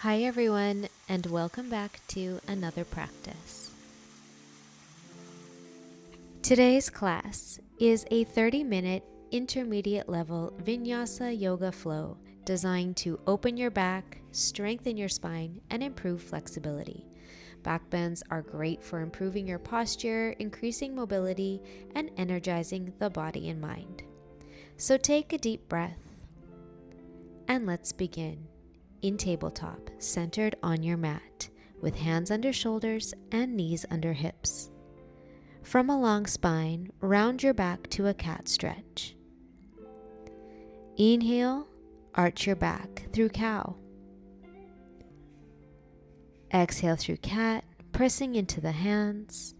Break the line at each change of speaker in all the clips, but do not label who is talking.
Hi everyone, and welcome back to another practice. Today's class is a 30-minute intermediate level Vinyasa yoga flow designed to open your back, strengthen your spine, and improve flexibility. Back bends are great for improving your posture, increasing mobility, and energizing the body and mind. So take a deep breath and let's begin. In tabletop, centered on your mat, with hands under shoulders and knees under hips. From a long spine, round your back to a cat stretch. Inhale, arch your back through cow. Exhale through cat, pressing into the hands.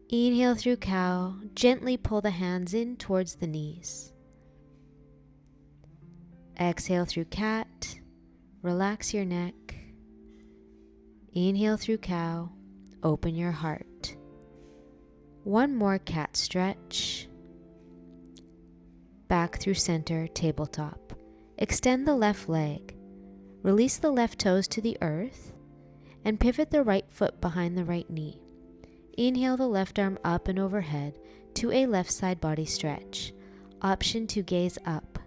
Inhale through cow, gently pull the hands in towards the knees. Exhale through cat, relax your neck. Inhale through cow, open your heart. One more cat stretch. Back through center, tabletop. Extend the left leg. Release the left toes to the earth and pivot the right foot behind the right knee. Inhale the left arm up and overhead to a left side body stretch. Option to gaze up.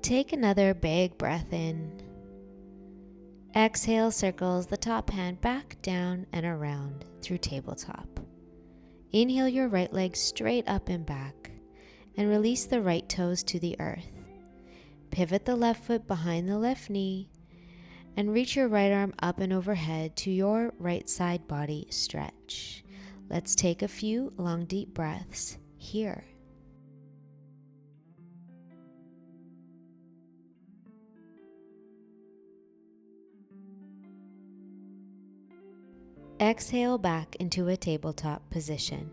Take another big breath in. Exhale circles the top hand back, down, and around through tabletop. Inhale your right leg straight up and back, and release the right toes to the earth. Pivot the left foot behind the left knee, and reach your right arm up and overhead to your right side body stretch. Let's take a few long deep breaths here. Exhale back into a tabletop position.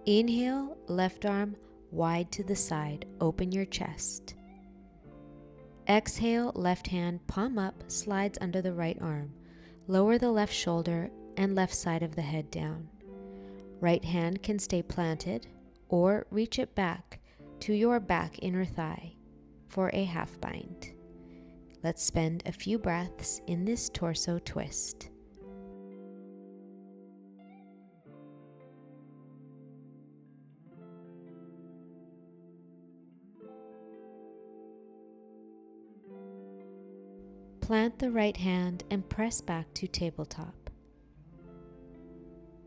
Inhale, left arm wide to the side, open your chest. Exhale, left hand palm up, slides under the right arm. Lower the left shoulder and left side of the head down. Right hand can stay planted or reach it back to your back inner thigh for a half bind. Let's spend a few breaths in this torso twist. Plant the right hand and press back to tabletop.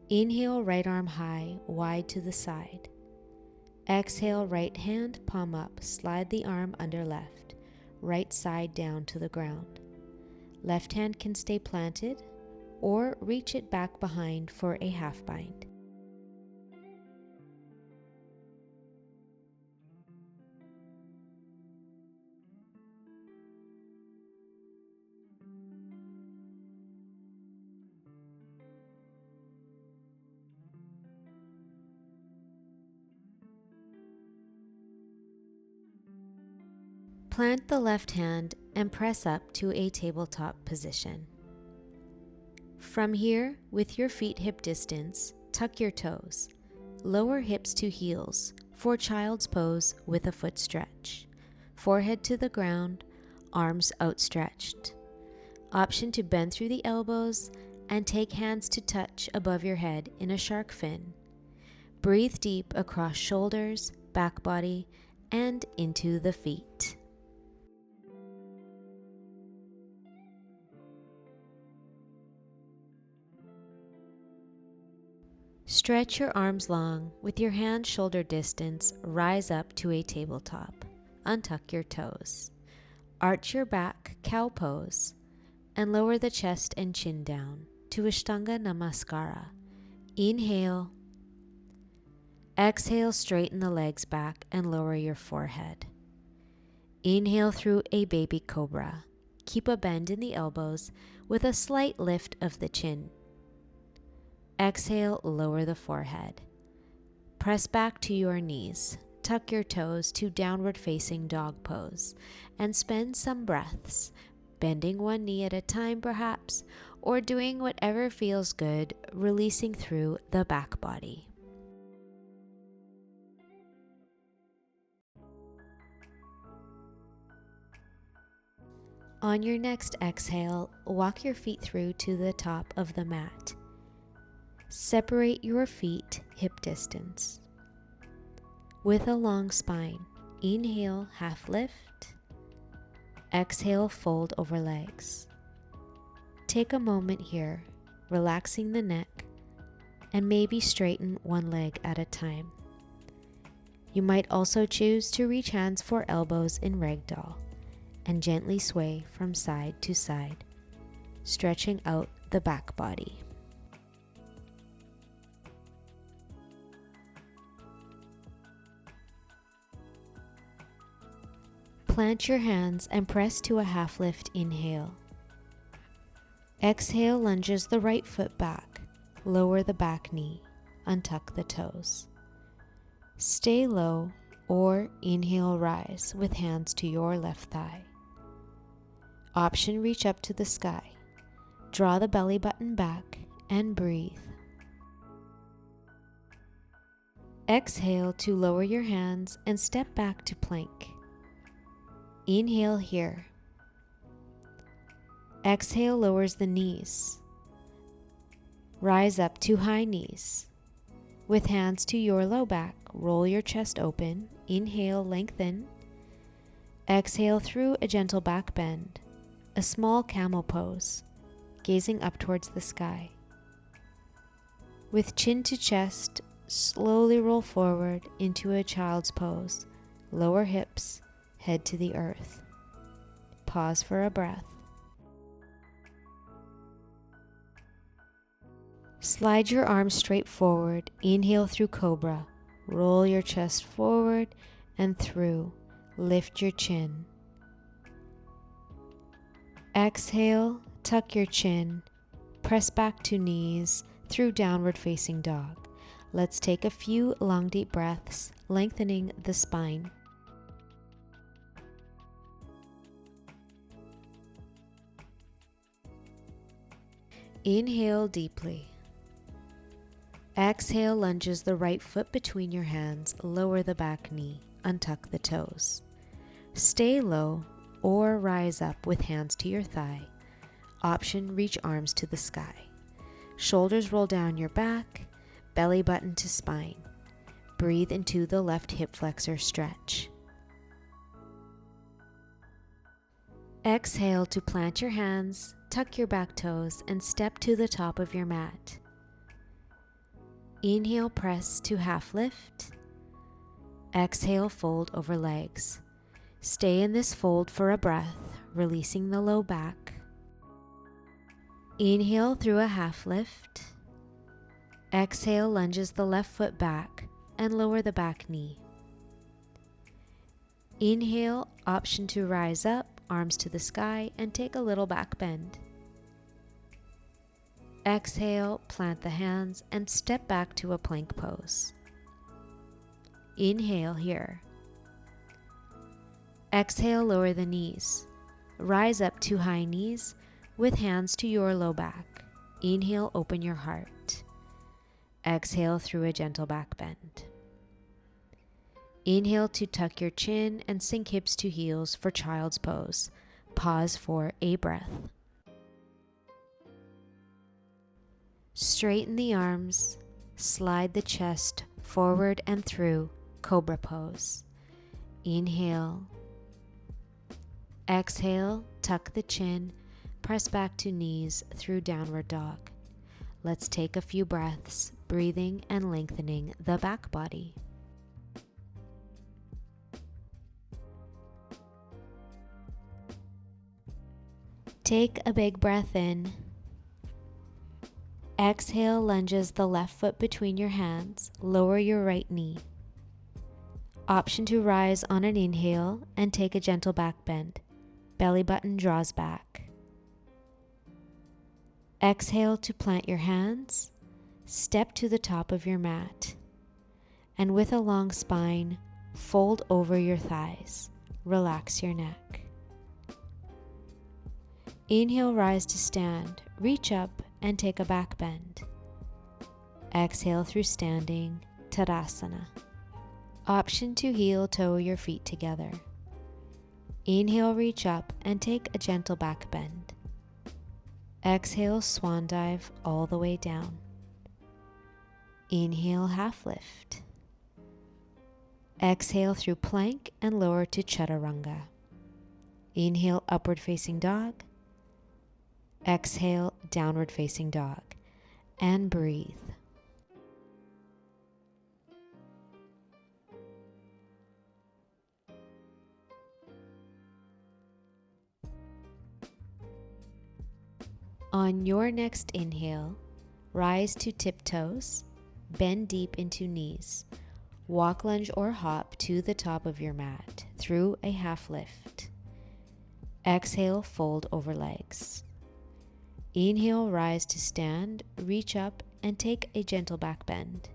Inhale, right arm high, wide to the side. Exhale, right hand palm up, slide the arm under left. Right side down to the ground. Left hand can stay planted or reach it back behind for a half bind. Plant the left hand and press up to a tabletop position. From here, with your feet hip distance, tuck your toes. Lower hips to heels for child's pose with a foot stretch. Forehead to the ground, arms outstretched. Option to bend through the elbows and take hands to touch above your head in a shark fin. Breathe deep across shoulders, back body, and into the feet. Stretch your arms long. With your hands shoulder distance, rise up to a tabletop. Untuck your toes. Arch your back, cow pose, and lower the chest and chin down to Ashtanga Namaskara. Inhale. Exhale, straighten the legs back and lower your forehead. Inhale through a baby cobra. Keep a bend in the elbows with a slight lift of the chin. Exhale, lower the forehead. Press back to your knees. Tuck your toes to downward facing dog pose and spend some breaths, bending one knee at a time perhaps, or doing whatever feels good, releasing through the back body. On your next exhale, walk your feet through to the top of the mat. Separate your feet hip distance. With a long spine, inhale, half lift. Exhale, fold over legs. Take a moment here, relaxing the neck, and maybe straighten one leg at a time. You might also choose to reach hands for elbows in ragdoll and gently sway from side to side, stretching out the back body. Plant your hands and press to a half lift inhale. Exhale, lunges the right foot back, lower the back knee, untuck the toes. Stay low or inhale, rise with hands to your left thigh. Option, reach up to the sky. Draw the belly button back and breathe. Exhale to lower your hands and step back to plank. Inhale here. Exhale, lowers the knees. Rise up to high knees. With hands to your low back, roll your chest open. Inhale, lengthen. Exhale through a gentle back bend. A small camel pose, gazing up towards the sky. With chin to chest, slowly roll forward into a child's pose. Lower hips, head to the earth. Pause for a breath. Slide your arms straight forward. Inhale through cobra. Roll your chest forward and through. Lift your chin. Exhale, tuck your chin, press back to knees through downward facing dog. Let's take a few long deep breaths, lengthening the spine. Inhale deeply. Exhale, lunges the right foot between your hands, lower the back knee, untuck the toes. Stay low or rise up with hands to your thigh. Option, reach arms to the sky. Shoulders roll down your back, belly button to spine. Breathe into the left hip flexor stretch. Exhale to plant your hands, tuck your back toes, and step to the top of your mat. Inhale, press to half lift. Exhale, fold over legs. Stay in this fold for a breath, releasing the low back. Inhale through a half lift. Exhale, lunges the left foot back and lower the back knee. Inhale, option to rise up, arms to the sky, and take a little back bend. Exhale, plant the hands and step back to a plank pose. Inhale here. Exhale, lower the knees. Rise up to high knees with hands to your low back. Inhale, open your heart. Exhale through a gentle back bend. Inhale to tuck your chin and sink hips to heels for child's pose. Pause for a breath. Straighten the arms, slide the chest forward and through cobra pose. Inhale. Exhale, tuck the chin, press back to knees through downward dog. Let's take a few breaths, breathing and lengthening the back body. Take a big breath in. Exhale, lunges the left foot between your hands, lower your right knee. Option to rise on an inhale and take a gentle back bend. Belly button draws back. Exhale to plant your hands, step to the top of your mat, and with a long spine, fold over your thighs. Relax your neck. Inhale, rise to stand, reach up and take a back bend. Exhale through standing, Tadasana. Option to heel toe your feet together. Inhale, reach up and take a gentle back bend. Exhale, swan dive all the way down. Inhale, half lift. Exhale through plank and lower to chaturanga. Inhale, upward facing dog. Exhale, downward facing dog. And breathe. On your next inhale, rise to tiptoes, bend deep into knees. Walk, lunge, or hop to the top of your mat through a half lift. Exhale, fold over legs. Inhale, rise to stand, reach up and take a gentle back bend.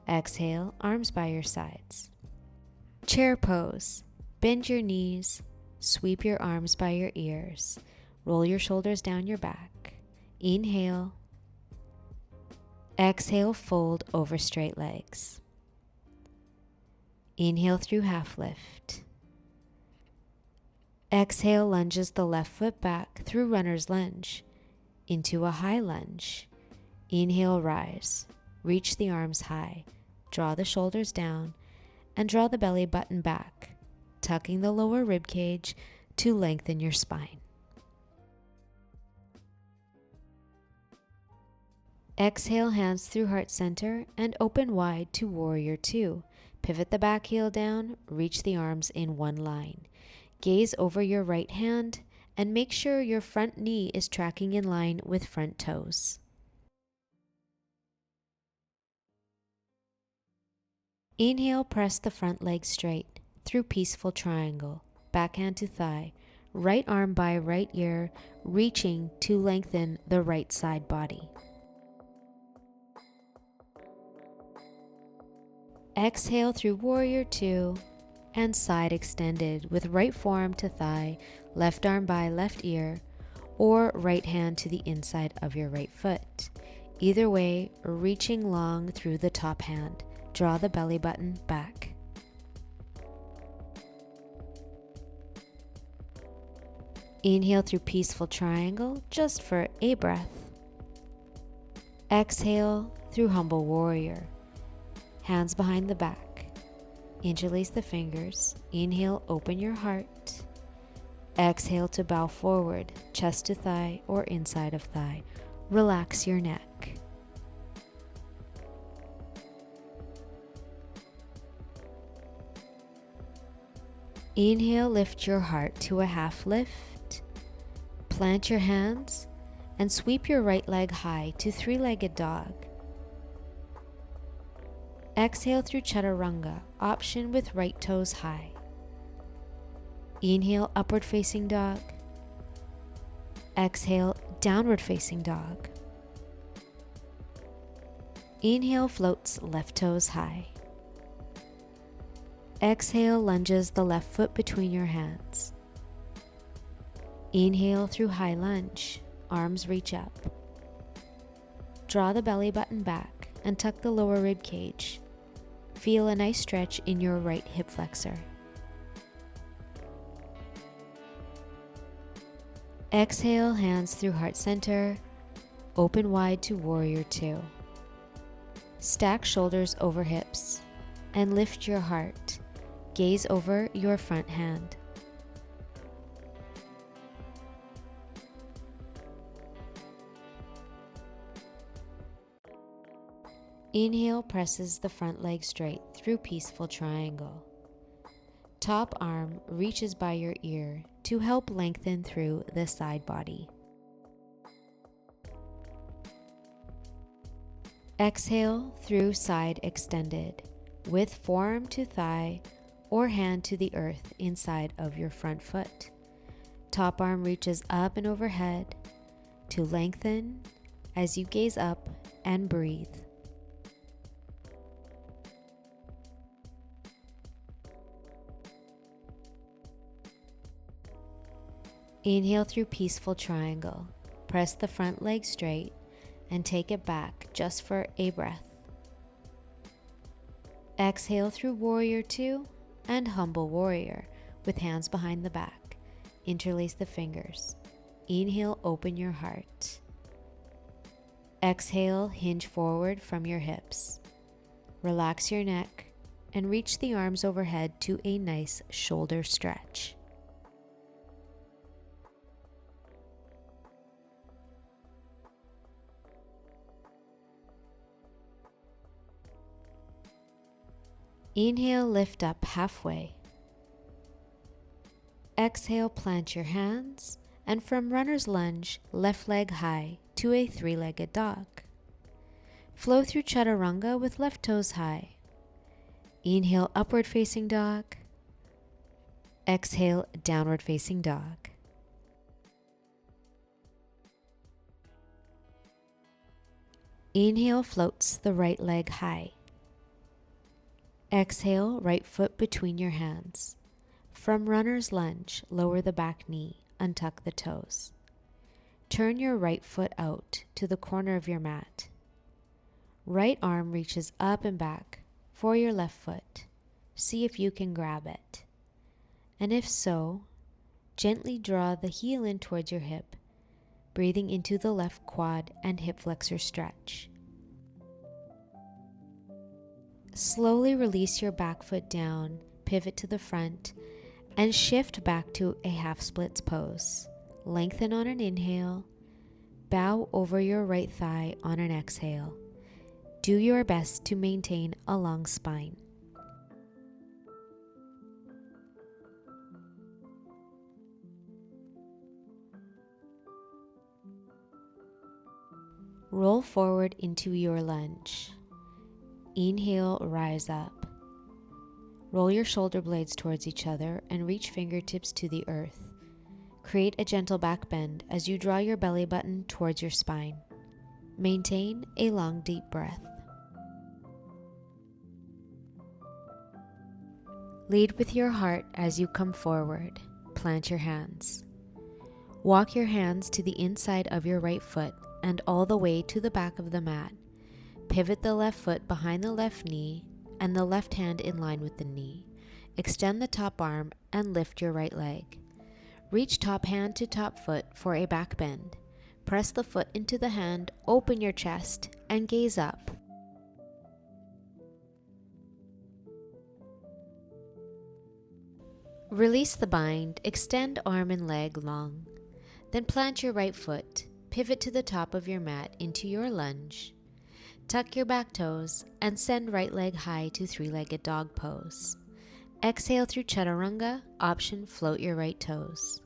Exhale, arms by your sides. Chair pose. Bend your knees, sweep your arms by your ears, roll your shoulders down your back. Inhale. Exhale, fold over straight legs. Inhale through half lift. Exhale, lunges the left foot back through runner's lunge into a high lunge. Inhale, rise. Reach the arms high. Draw the shoulders down and draw the belly button back, tucking the lower rib cage to lengthen your spine. Exhale, hands through heart center and open wide to warrior two. Pivot the back heel down, reach the arms in one line. Gaze over your right hand and make sure your front knee is tracking in line with front toes. Inhale, press the front leg straight through peaceful triangle. Back hand to thigh, right arm by right ear, reaching to lengthen the right side body. Exhale through warrior two and side extended with right forearm to thigh, left arm by left ear, or right hand to the inside of your right foot. Either way, reaching long through the top hand. Draw the belly button back. Inhale through peaceful triangle just for a breath. Exhale through humble warrior. Hands behind the back. Interlace the fingers. Inhale, open your heart. Exhale to bow forward, chest to thigh or inside of thigh. Relax your neck. Inhale, lift your heart to a half lift. Plant your hands and sweep your right leg high to three-legged dog. Exhale through chaturanga, option with right toes high. Inhale, upward facing dog. Exhale, downward facing dog. Inhale, floats left toes high. Exhale, lunges the left foot between your hands. Inhale through high lunge, arms reach up. Draw the belly button back and tuck the lower rib cage. Feel a nice stretch in your right hip flexor. Exhale, hands through heart center, open wide to warrior two. Stack shoulders over hips and lift your heart. Gaze over your front hand. Inhale presses the front leg straight through peaceful triangle. Top arm reaches by your ear to help lengthen through the side body. Exhale through side extended with forearm to thigh or hand to the earth inside of your front foot. Top arm reaches up and overhead to lengthen as you gaze up and breathe. Inhale through peaceful triangle. Press the front leg straight and take it back just for a breath. Exhale through warrior two and humble warrior with hands behind the back. Interlace the fingers. Inhale, open your heart. Exhale, hinge forward from your hips. Relax your neck and reach the arms overhead to a nice shoulder stretch. Inhale, lift up halfway. Exhale, plant your hands, and from runner's lunge, left leg high to a three-legged dog. Flow through chaturanga with left toes high. Inhale, upward facing dog. Exhale, downward facing dog. Inhale, floats the right leg high. Exhale, right foot between your hands. From runner's lunge, lower the back knee, untuck the toes. Turn your right foot out to the corner of your mat. Right arm reaches up and back for your left foot. See if you can grab it. And if so, gently draw the heel in towards your hip, breathing into the left quad and hip flexor stretch. Slowly release your back foot down, pivot to the front, and shift back to a half splits pose. Lengthen on an inhale, bow over your right thigh on an exhale. Do your best to maintain a long spine. Roll forward into your lunge. Inhale, rise up. Roll your shoulder blades towards each other and reach fingertips to the earth. Create a gentle back bend as you draw your belly button towards your spine. Maintain a long, deep breath. Lead with your heart as you come forward. Plant your hands. Walk your hands to the inside of your right foot and all the way to the back of the mat. Pivot the left foot behind the left knee and the left hand in line with the knee. Extend the top arm and lift your right leg. Reach top hand to top foot for a back bend. Press the foot into the hand, open your chest, and gaze up. Release the bind, extend arm and leg long. Then plant your right foot, pivot to the top of your mat into your lunge. Tuck your back toes and send right leg high to three-legged dog pose. Exhale through chaturanga, option float your right toes.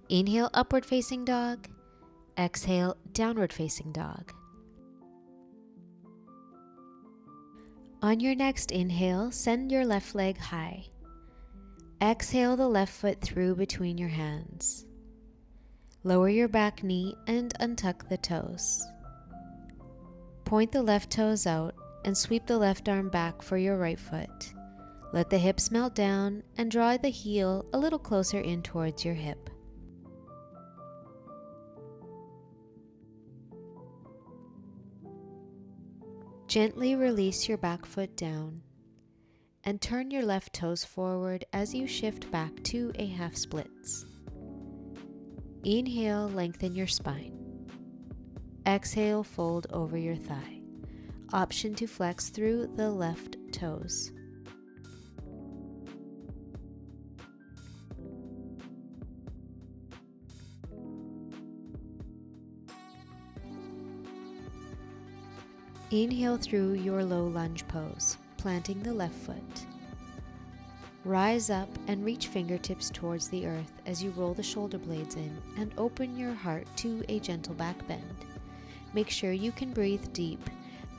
Inhale, upward facing dog. Exhale, downward facing dog. On your next inhale, send your left leg high. Exhale the left foot through between your hands. Lower your back knee and untuck the toes. Point the left toes out and sweep the left arm back for your right foot. Let the hips melt down and draw the heel a little closer in towards your hip. Gently release your back foot down and turn your left toes forward as you shift back to a half splits. Inhale, lengthen your spine. Exhale, fold over your thigh. Option to flex through the left toes. Inhale through your low lunge pose, planting the left foot. Rise up and reach fingertips towards the earth as you roll the shoulder blades in and open your heart to a gentle back bend. Make sure you can breathe deep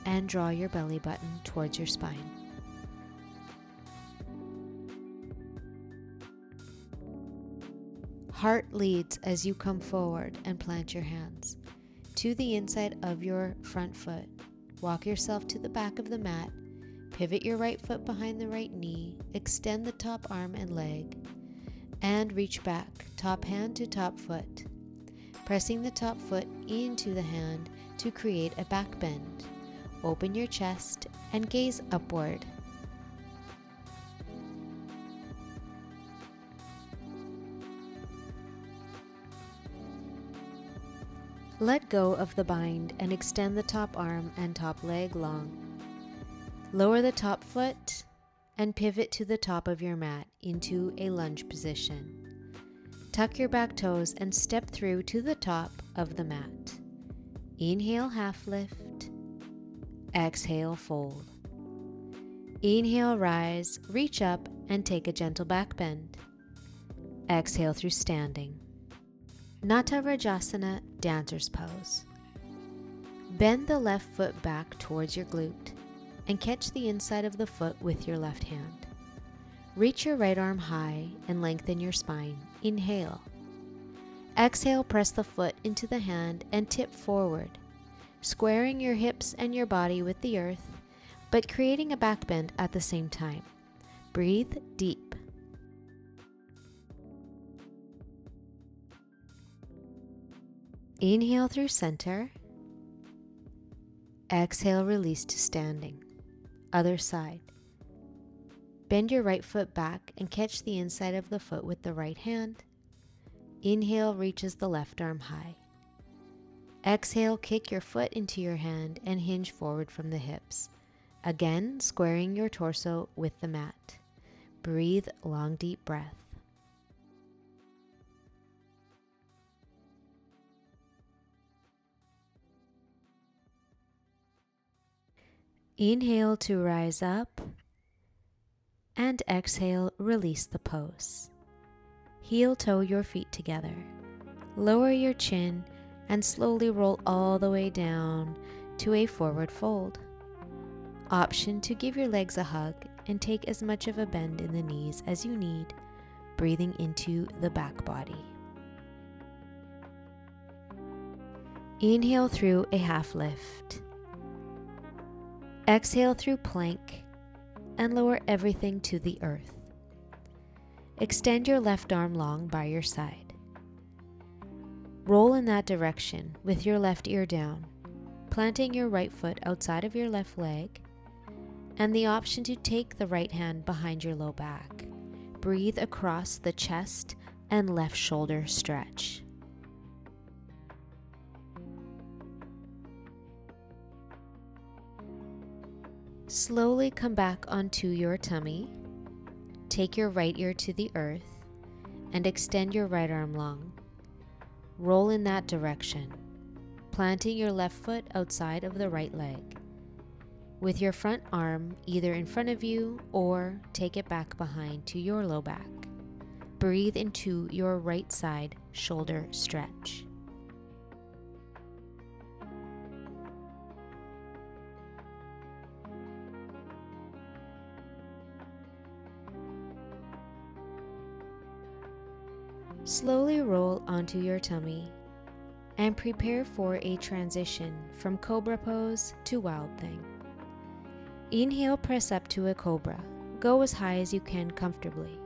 and draw your belly button towards your spine. Heart leads as you come forward and plant your hands to the inside of your front foot. Walk yourself to the back of the mat. Pivot your right foot behind the right knee. Extend the top arm and leg. And reach back, top hand to top foot, pressing the top foot into the hand to create a back bend. Open your chest and gaze upward. Let go of the bind and extend the top arm and top leg long. Lower the top foot and pivot to the top of your mat into a lunge position. Tuck your back toes and step through to the top of the mat. Inhale, half lift. Exhale, fold. Inhale, rise, reach up and take a gentle back bend. Exhale through standing. Natarajasana, dancer's pose. Bend the left foot back towards your glute and catch the inside of the foot with your left hand. Reach your right arm high and lengthen your spine. Inhale. Exhale, press the foot into the hand and tip forward, squaring your hips and your body with the earth, but creating a back bend at the same time. Breathe deep. Inhale through center. Exhale, release to standing. Other side. Bend your right foot back and catch the inside of the foot with the right hand. Inhale, reaches the left arm high. Exhale, kick your foot into your hand and hinge forward from the hips. Again, squaring your torso with the mat. Breathe, long, deep breath. Inhale to rise up, and exhale, release the pose. Heel toe your feet together. Lower your chin and slowly roll all the way down to a forward fold. Option to give your legs a hug and take as much of a bend in the knees as you need, breathing into the back body. Inhale through a half lift. Exhale through plank and lower everything to the earth. Extend your left arm long by your side. Roll in that direction with your left ear down, planting your right foot outside of your left leg, and the option to take the right hand behind your low back. Breathe across the chest and left shoulder stretch. Slowly come back onto your tummy. Take your right ear to the earth and extend your right arm long. Roll in that direction, planting your left foot outside of the right leg. With your front arm either in front of you or take it back behind to your low back. Breathe into your right side shoulder stretch. Slowly roll onto your tummy and prepare for a transition from Cobra pose to Wild Thing. Inhale, press up to a Cobra. Go as high as you can comfortably.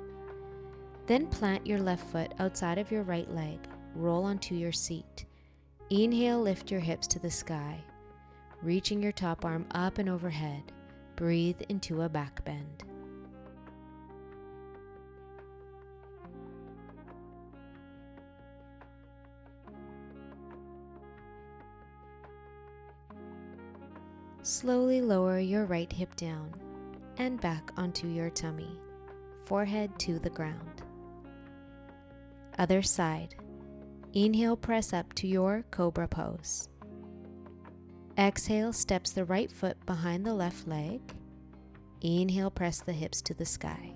Then plant your left foot outside of your right leg. Roll onto your seat. Inhale, lift your hips to the sky, reaching your top arm up and overhead. Breathe into a back bend. Slowly lower your right hip down and back onto your tummy, forehead to the ground. Other side. Inhale, press up to your Cobra pose. Exhale, steps the right foot behind the left leg. Inhale, press the hips to the sky.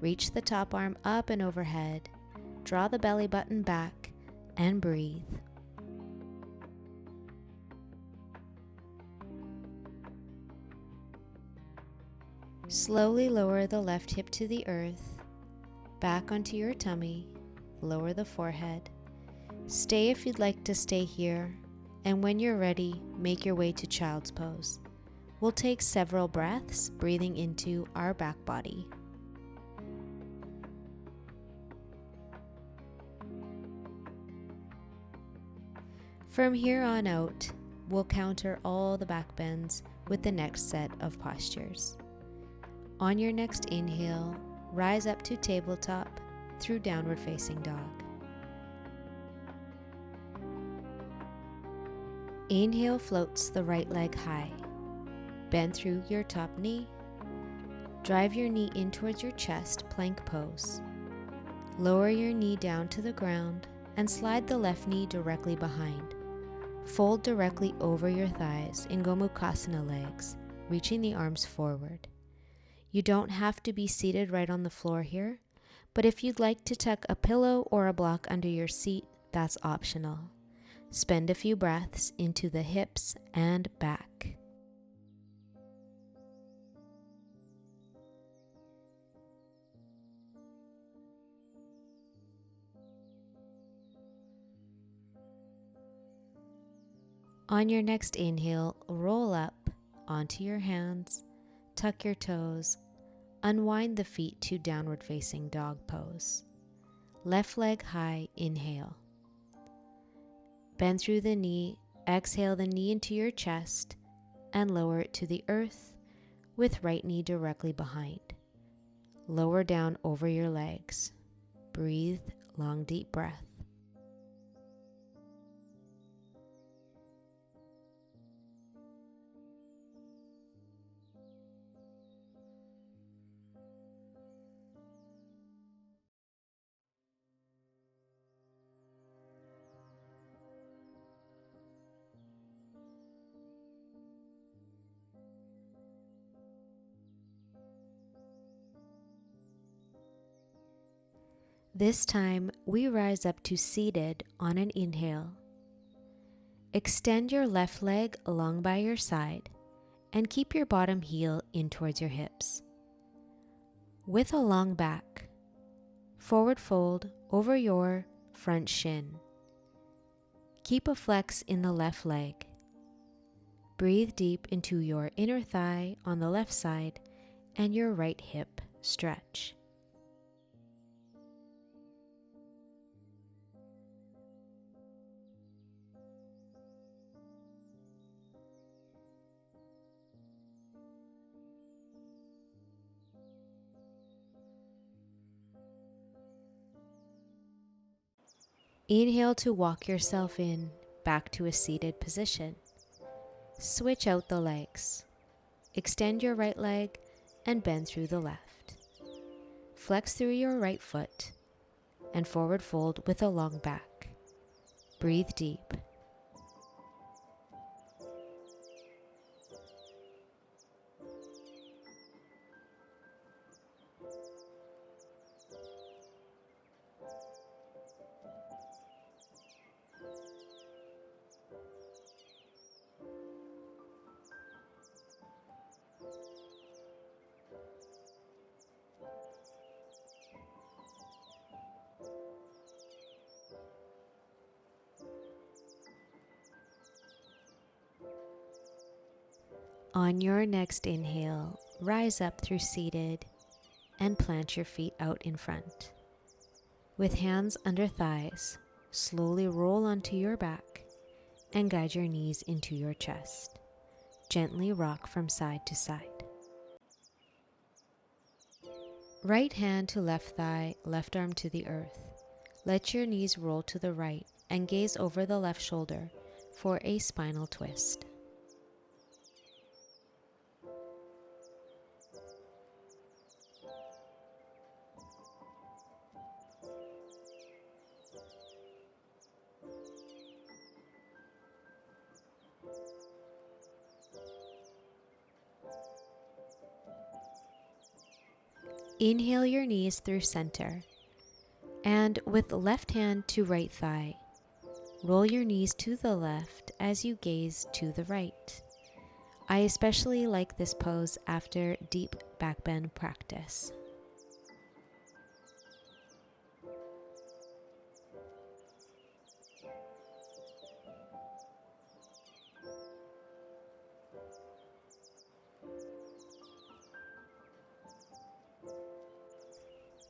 Reach the top arm up and overhead. Draw the belly button back and breathe. Slowly lower the left hip to the earth, back onto your tummy, lower the forehead. Stay if you'd like to stay here, and when you're ready, make your way to child's pose. We'll take several breaths, breathing into our back body. From here on out, we'll counter all the back bends with the next set of postures. On your next inhale, rise up to tabletop through downward facing dog. Inhale floats the right leg high. Bend through your top knee. Drive your knee in towards your chest, plank pose. Lower your knee down to the ground and slide the left knee directly behind. Fold directly over your thighs in Gomukhasana legs, reaching the arms forward. You don't have to be seated right on the floor here, but if you'd like to tuck a pillow or a block under your seat, that's optional. Spend a few breaths into the hips and back. On your next inhale, roll up onto your hands, tuck your toes, unwind the feet to downward facing dog pose. Left leg high, inhale. Bend through the knee, exhale the knee into your chest and lower it to the earth with right knee directly behind. Lower down over your legs. Breathe, long deep breath. This time, we rise up to seated on an inhale. Extend your left leg along by your side and keep your bottom heel in towards your hips. With a long back, forward fold over your front shin. Keep a flex in the left leg. Breathe deep into your inner thigh on the left side and your right hip stretch. Inhale to walk yourself in back to a seated position. Switch out the legs. Extend your right leg and bend through the left. Flex through your right foot and forward fold with a long back. Breathe deep. On your next inhale, rise up through seated and plant your feet out in front. With hands under thighs, slowly roll onto your back and guide your knees into your chest. Gently rock from side to side. Right hand to left thigh, left arm to the earth. Let your knees roll to the right and gaze over the left shoulder for a spinal twist. Inhale your knees through center, and with left hand to right thigh, roll your knees to the left as you gaze to the right. I especially like this pose after deep back bend practice.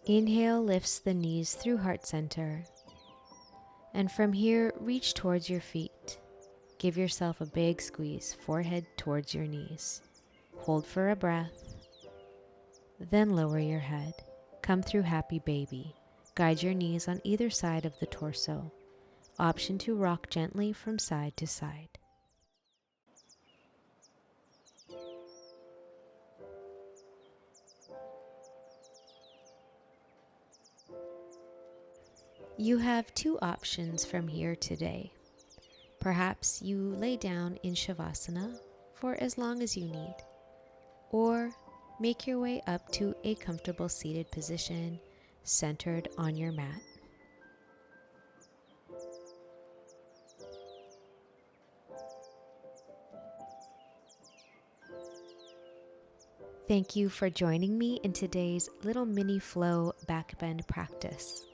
Inhale lifts the knees through heart center, and from here reach towards your feet. Give yourself a big squeeze, forehead towards your knees. Hold for a breath, then lower your head. Come through happy baby. Guide your knees on either side of the torso. Option to rock gently from side to side. You have two options from here today. Perhaps you lay down in Shavasana for as long as you need, or make your way up to a comfortable seated position centered on your mat. Thank you for joining me in today's little mini flow back bend practice.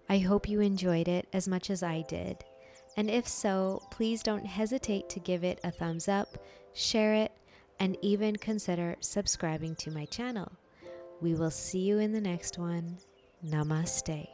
I hope you enjoyed it as much as I did. And if so, please don't hesitate to give it a thumbs up, share it, and even consider subscribing to my channel. We will see you in the next one. Namaste.